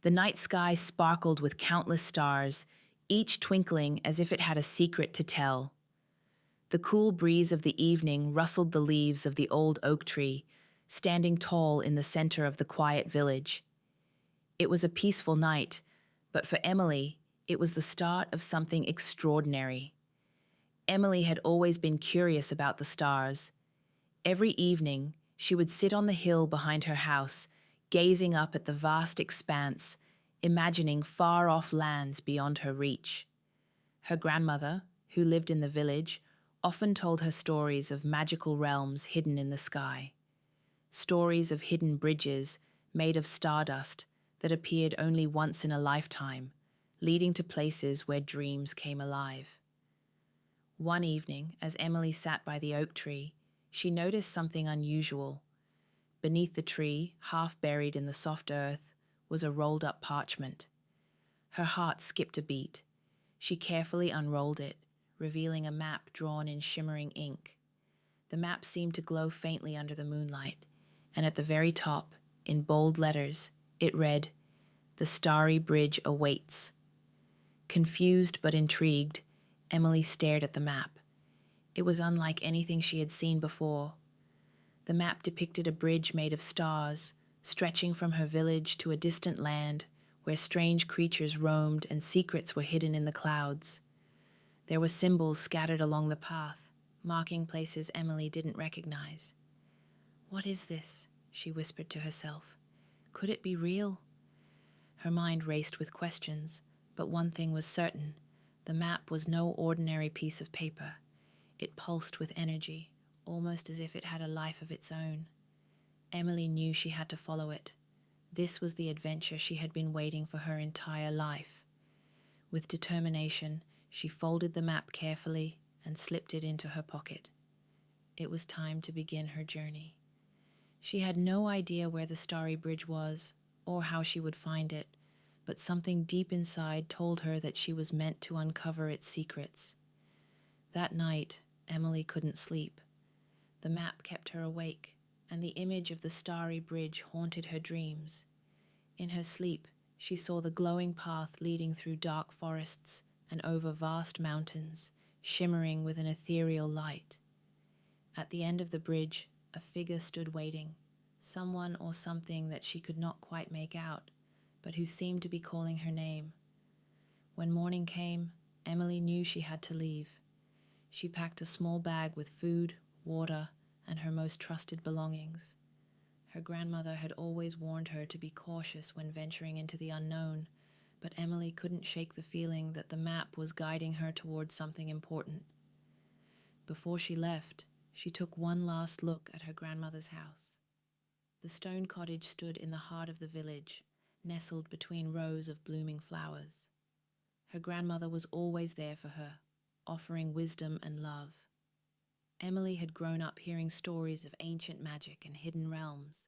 The night sky sparkled with countless stars, each twinkling as if it had a secret to tell. The cool breeze of the evening rustled the leaves of the old oak tree, standing tall in the center of the quiet village. It was a peaceful night, but for Emily, it was the start of something extraordinary. Emily had always been curious about the stars. Every evening, she would sit on the hill behind her house, gazing up at the vast expanse, imagining far-off lands beyond her reach. Her grandmother, who lived in the village, often told her stories of magical realms hidden in the sky. Stories of hidden bridges made of stardust that appeared only once in a lifetime, leading to places where dreams came alive. One evening, as Emily sat by the oak tree, she noticed something unusual. Beneath the tree, half buried in the soft earth, was a rolled-up parchment. Her heart skipped a beat. She carefully unrolled it, revealing a map drawn in shimmering ink. The map seemed to glow faintly under the moonlight, and at the very top, in bold letters, it read, "The Starry Bridge awaits." Confused but intrigued, Emily stared at the map. It was unlike anything she had seen before. The map depicted a bridge made of stars, stretching from her village to a distant land where strange creatures roamed and secrets were hidden in the clouds. There were symbols scattered along the path, marking places Emily didn't recognize. "What is this?" she whispered to herself. "Could it be real?" Her mind raced with questions, but one thing was certain. The map was no ordinary piece of paper. It pulsed with energy, almost as if it had a life of its own. Emily knew she had to follow it. This was the adventure she had been waiting for her entire life. With determination, she folded the map carefully and slipped it into her pocket. It was time to begin her journey. She had no idea where the Starry Bridge was, or how she would find it, but something deep inside told her that she was meant to uncover its secrets. That night, Emily couldn't sleep. The map kept her awake, and the image of the Starry Bridge haunted her dreams. In her sleep, she saw the glowing path leading through dark forests and over vast mountains, shimmering with an ethereal light. At the end of the bridge, a figure stood waiting, someone or something that she could not quite make out, but who seemed to be calling her name. When morning came, Emily knew she had to leave. She packed a small bag with food, water, and her most trusted belongings. Her grandmother had always warned her to be cautious when venturing into the unknown, but Emily couldn't shake the feeling that the map was guiding her towards something important. Before she left, she took one last look at her grandmother's house. The stone cottage stood in the heart of the village, nestled between rows of blooming flowers. Her grandmother was always there for her, offering wisdom and love. Emily had grown up hearing stories of ancient magic and hidden realms,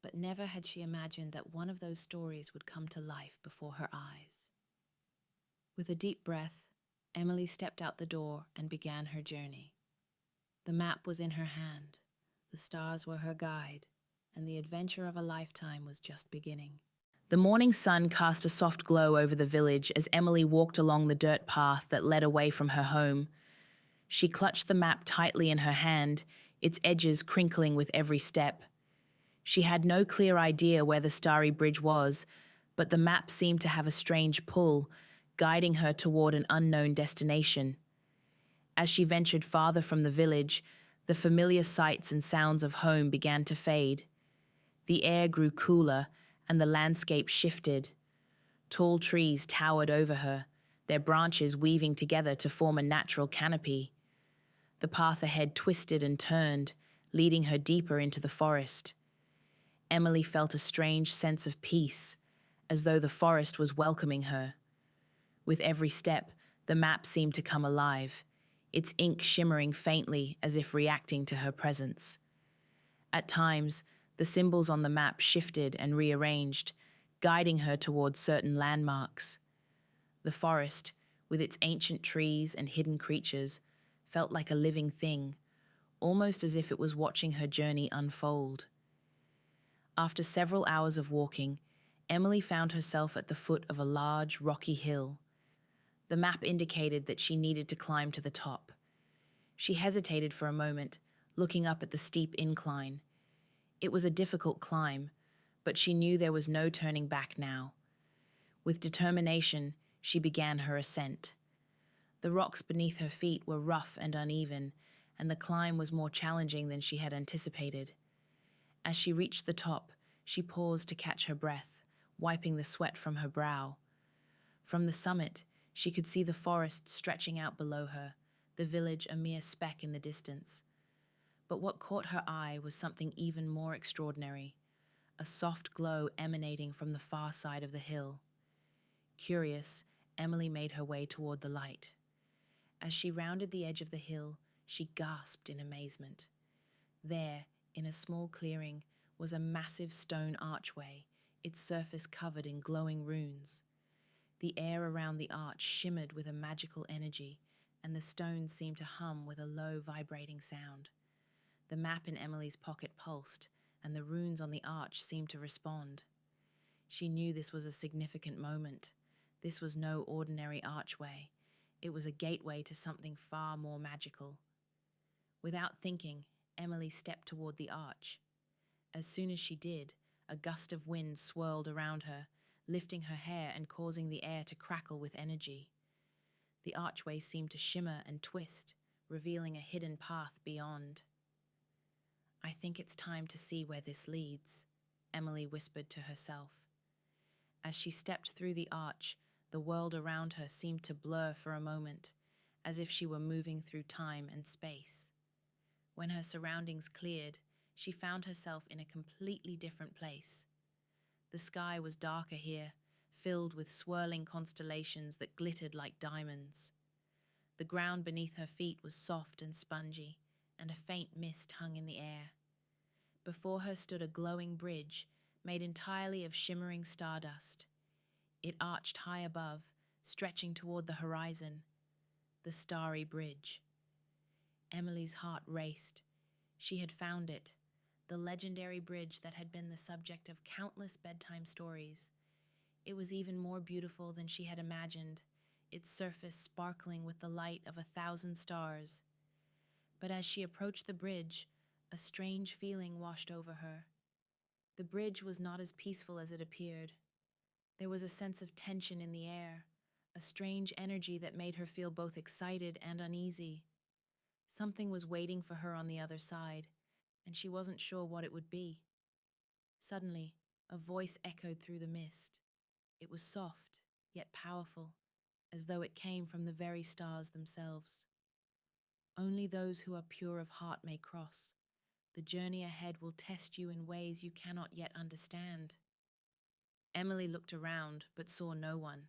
but never had she imagined that one of those stories would come to life before her eyes. With a deep breath, Emily stepped out the door and began her journey. The map was in her hand, the stars were her guide, and the adventure of a lifetime was just beginning. The morning sun cast a soft glow over the village as Emily walked along the dirt path that led away from her home. She clutched the map tightly in her hand, its edges crinkling with every step. She had no clear idea where the Starry Bridge was, but the map seemed to have a strange pull, guiding her toward an unknown destination. As she ventured farther from the village, the familiar sights and sounds of home began to fade. The air grew cooler, and the landscape shifted. Tall trees towered over her, their branches weaving together to form a natural canopy. The path ahead twisted and turned, leading her deeper into the forest. Emily felt a strange sense of peace, as though the forest was welcoming her. With every step, the map seemed to come alive, its ink shimmering faintly as if reacting to her presence. At times, the symbols on the map shifted and rearranged, guiding her towards certain landmarks. The forest, with its ancient trees and hidden creatures, felt like a living thing, almost as if it was watching her journey unfold. After several hours of walking, Emily found herself at the foot of a large, rocky hill. The map indicated that she needed to climb to the top. She hesitated for a moment, looking up at the steep incline. It was a difficult climb, but she knew there was no turning back now. With determination, she began her ascent. The rocks beneath her feet were rough and uneven, and the climb was more challenging than she had anticipated. As she reached the top, she paused to catch her breath, wiping the sweat from her brow. From the summit, she could see the forest stretching out below her, the village a mere speck in the distance. But what caught her eye was something even more extraordinary, a soft glow emanating from the far side of the hill. Curious, Emily made her way toward the light. As she rounded the edge of the hill, she gasped in amazement. There, in a small clearing, was a massive stone archway, its surface covered in glowing runes. The air around the arch shimmered with a magical energy, and the stones seemed to hum with a low, vibrating sound. The map in Emily's pocket pulsed, and the runes on the arch seemed to respond. She knew this was a significant moment. This was no ordinary archway. It was a gateway to something far more magical. Without thinking, Emily stepped toward the arch. As soon as she did, a gust of wind swirled around her, lifting her hair and causing the air to crackle with energy. The archway seemed to shimmer and twist, revealing a hidden path beyond. "I think it's time to see where this leads," Emily whispered to herself. As she stepped through the arch, the world around her seemed to blur for a moment, as if she were moving through time and space. When her surroundings cleared, she found herself in a completely different place. The sky was darker here, filled with swirling constellations that glittered like diamonds. The ground beneath her feet was soft and spongy, and a faint mist hung in the air. Before her stood a glowing bridge, made entirely of shimmering stardust. It arched high above, stretching toward the horizon. The Starry Bridge. Emily's heart raced. She had found it, the legendary bridge that had been the subject of countless bedtime stories. It was even more beautiful than she had imagined, its surface sparkling with the light of 1,000 stars. But as she approached the bridge, a strange feeling washed over her. The bridge was not as peaceful as it appeared. There was a sense of tension in the air, a strange energy that made her feel both excited and uneasy. Something was waiting for her on the other side, and she wasn't sure what it would be. Suddenly, a voice echoed through the mist. It was soft, yet powerful, as though it came from the very stars themselves. "Only those who are pure of heart may cross. The journey ahead will test you in ways you cannot yet understand." Emily looked around, but saw no one.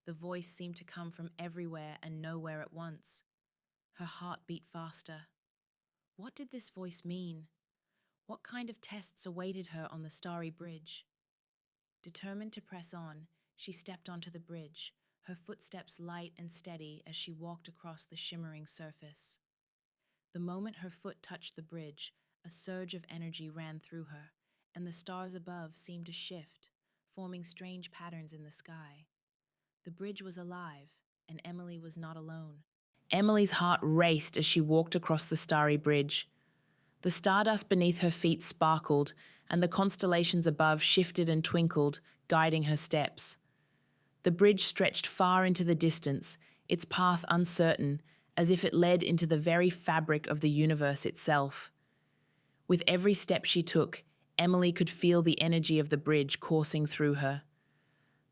The voice seemed to come from everywhere and nowhere at once. Her heart beat faster. What did this voice mean? What kind of tests awaited her on the Starry Bridge? Determined to press on, she stepped onto the bridge, her footsteps light and steady as she walked across the shimmering surface. The moment her foot touched the bridge, a surge of energy ran through her, and the stars above seemed to shift, forming strange patterns in the sky. The bridge was alive, and Emily was not alone. Emily's heart raced as she walked across the Starry Bridge. The stardust beneath her feet sparkled, and the constellations above shifted and twinkled, guiding her steps. The bridge stretched far into the distance, its path uncertain, as if it led into the very fabric of the universe itself. With every step she took, Emily could feel the energy of the bridge coursing through her.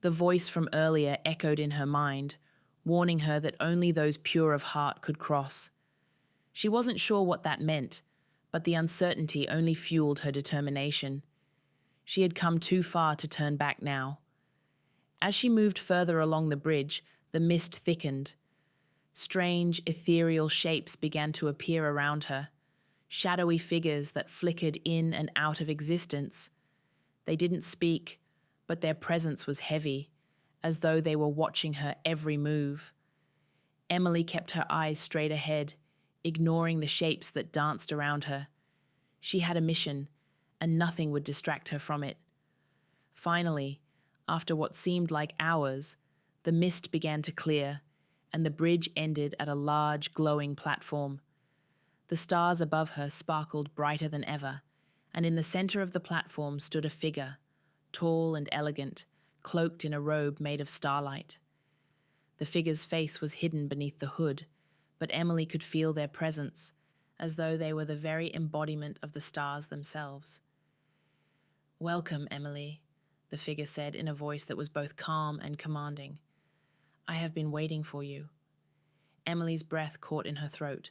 The voice from earlier echoed in her mind, warning her that only those pure of heart could cross. She wasn't sure what that meant, but the uncertainty only fueled her determination. She had come too far to turn back now. As she moved further along the bridge, the mist thickened. Strange, ethereal shapes began to appear around her, shadowy figures that flickered in and out of existence. They didn't speak, but their presence was heavy, as though they were watching her every move. Emily kept her eyes straight ahead, ignoring the shapes that danced around her. She had a mission, and nothing would distract her from it. Finally, after what seemed like hours, the mist began to clear, and the bridge ended at a large, glowing platform. The stars above her sparkled brighter than ever, and in the center of the platform stood a figure, tall and elegant, cloaked in a robe made of starlight. The figure's face was hidden beneath the hood, but Emily could feel their presence, as though they were the very embodiment of the stars themselves. "Welcome, Emily," the figure said in a voice that was both calm and commanding. "I have been waiting for you." Emily's breath caught in her throat.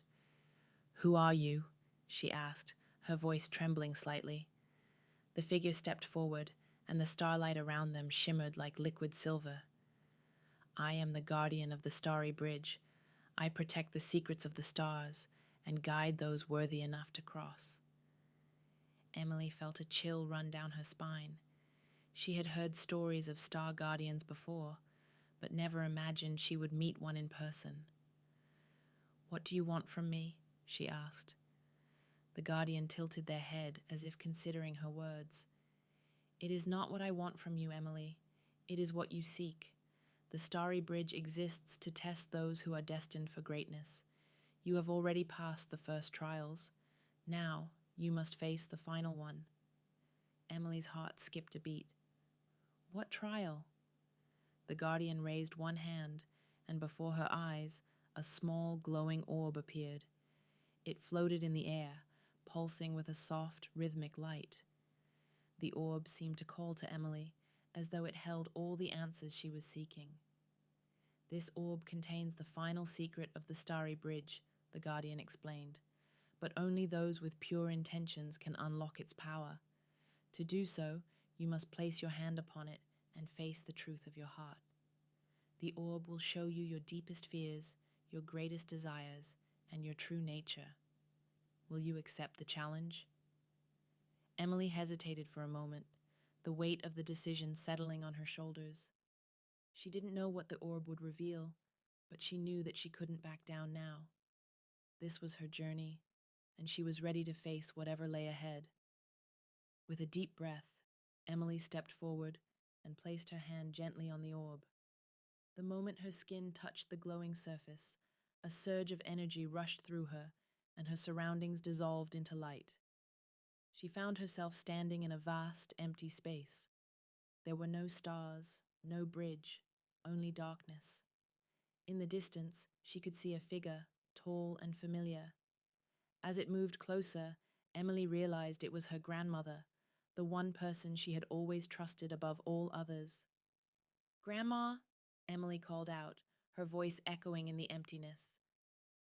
"Who are you?" she asked, her voice trembling slightly. The figure stepped forward, and the starlight around them shimmered like liquid silver. "I am the guardian of the Starry Bridge. I protect the secrets of the stars and guide those worthy enough to cross." Emily felt a chill run down her spine. She had heard stories of star guardians before, but never imagined she would meet one in person. "What do you want from me?" she asked. The guardian tilted their head as if considering her words. "It is not what I want from you, Emily. It is what you seek. The Starry Bridge exists to test those who are destined for greatness. You have already passed the first trials. Now you must face the final one." Emily's heart skipped a beat. "What trial?" The guardian raised one hand, and before her eyes, a small glowing orb appeared. It floated in the air, pulsing with a soft, rhythmic light. The orb seemed to call to Emily, as though it held all the answers she was seeking. "This orb contains the final secret of the Starry Bridge," the guardian explained, "but only those with pure intentions can unlock its power. To do so, you must place your hand upon it and face the truth of your heart. The orb will show you your deepest fears, your greatest desires, and your true nature. Will you accept the challenge?" Emily hesitated for a moment, the weight of the decision settling on her shoulders. She didn't know what the orb would reveal, but she knew that she couldn't back down now. This was her journey, and she was ready to face whatever lay ahead. With a deep breath, Emily stepped forward and placed her hand gently on the orb. The moment her skin touched the glowing surface, a surge of energy rushed through her, and her surroundings dissolved into light. She found herself standing in a vast, empty space. There were no stars, no bridge, only darkness. In the distance, she could see a figure, tall and familiar. As it moved closer, Emily realized it was her grandmother, the one person she had always trusted above all others. "Grandma," Emily called out, her voice echoing in the emptiness.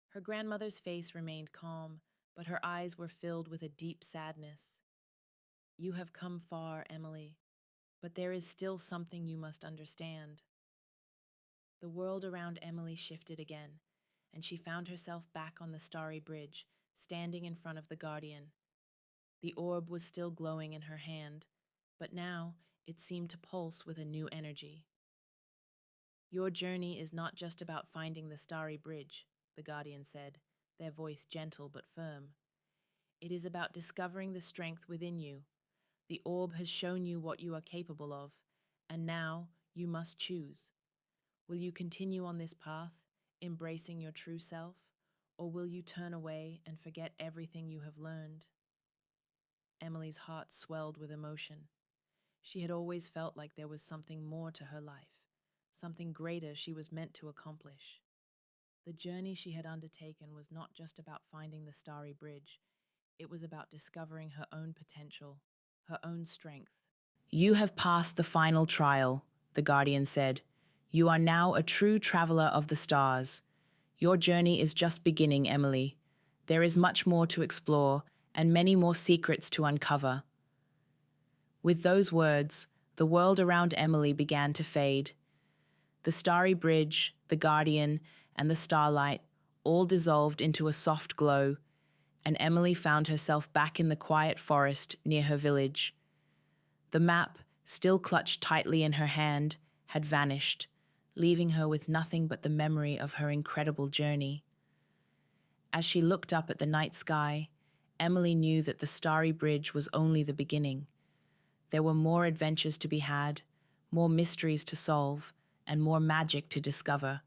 Her grandmother's face remained calm, but her eyes were filled with a deep sadness. "You have come far, Emily, but there is still something you must understand." The world around Emily shifted again, and she found herself back on the Starry Bridge, standing in front of the guardian. The orb was still glowing in her hand, but now it seemed to pulse with a new energy. "Your journey is not just about finding the Starry Bridge," the guardian said, their voice gentle but firm. "It is about discovering the strength within you. The orb has shown you what you are capable of, and now you must choose. Will you continue on this path, embracing your true self, or will you turn away and forget everything you have learned?" Emily's heart swelled with emotion. She had always felt like there was something more to her life, something greater she was meant to accomplish. The journey she had undertaken was not just about finding the Starry Bridge. It was about discovering her own potential, her own strength. "You have passed the final trial," the guardian said. "You are now a true traveler of the stars. Your journey is just beginning, Emily. There is much more to explore and many more secrets to uncover." With those words, the world around Emily began to fade. The Starry Bridge, the guardian, and the starlight all dissolved into a soft glow, and Emily found herself back in the quiet forest near her village. The map, still clutched tightly in her hand, had vanished, leaving her with nothing but the memory of her incredible journey. As she looked up at the night sky, Emily knew that the Starry Bridge was only the beginning. There were more adventures to be had, more mysteries to solve, and more magic to discover,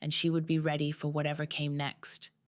and she would be ready for whatever came next.